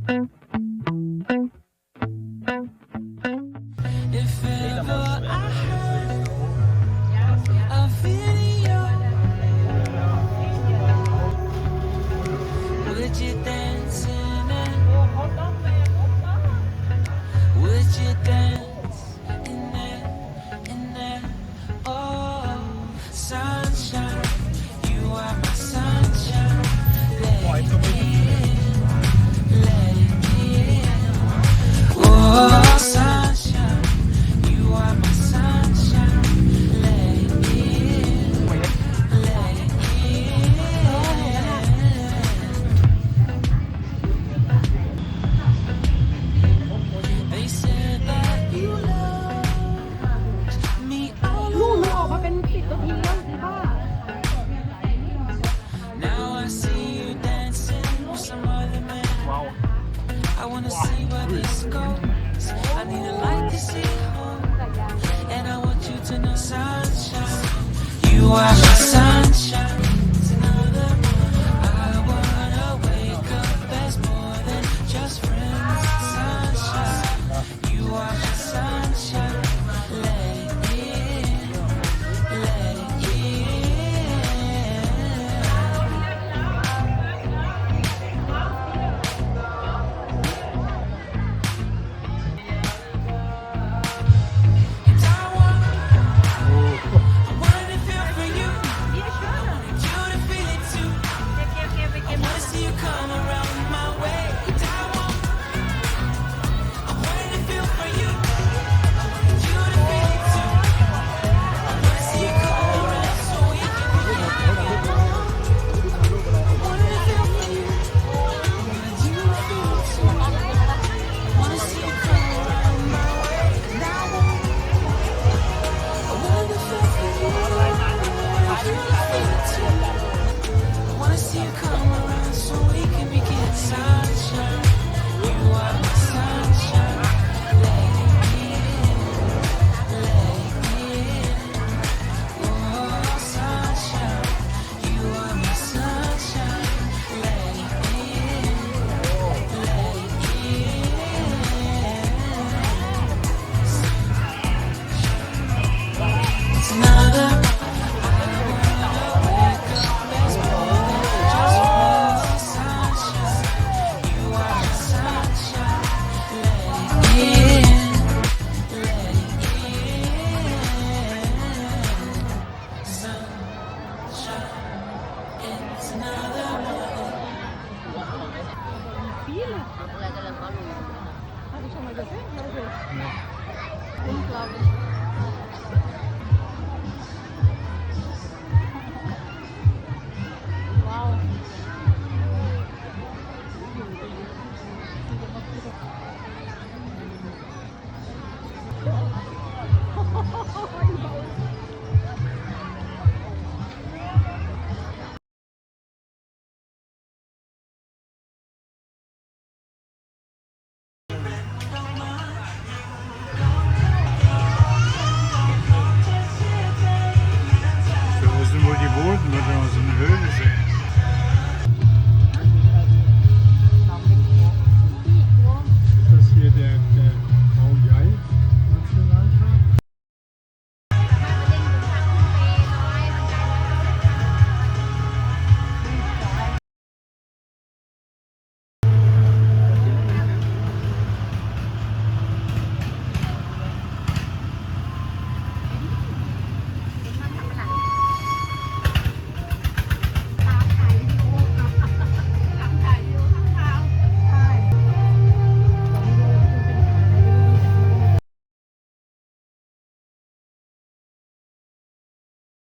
If ever I heard a video, would you dance in it? Would you dance in it? In it? Oh, sunshine, you are my sunshine. Let it in, let it in. Oh, sunshine, you are my sunshine. Let it in, let it in. They said that you loved me all ลูกมัน along. ออกมาเป็น10 นาทีแล้วสิบ้า Now I see you dancing with some other man. I wanna see where this goes. I need a light to see home, and I want you to know, sunshine, you are my sunshine. It's another I wanna wake up as more than just friends. Sunshine, you are my sunshine. Let it in, let it in. And I wanted to feel for you. I wanted you to feel it too. I wanna see you come around my way. And I wanted to feel for you. I wanted you to feel it too. I wanna see you come around so we can begin. I wanted to feel for you. I wanted you to feel it too. I wanna see you come around my way. And I wanted to feel for you. I wanted you to feel it too. I wanna see you come around so we can begin. Sunshine, you are my sunshine. Let it in, let it in. Oh, sunshine, you are my sunshine. Let it in, let it in. It's another. Viele. Habe ich schon mal gesehen, glaube ich. Unglaublich.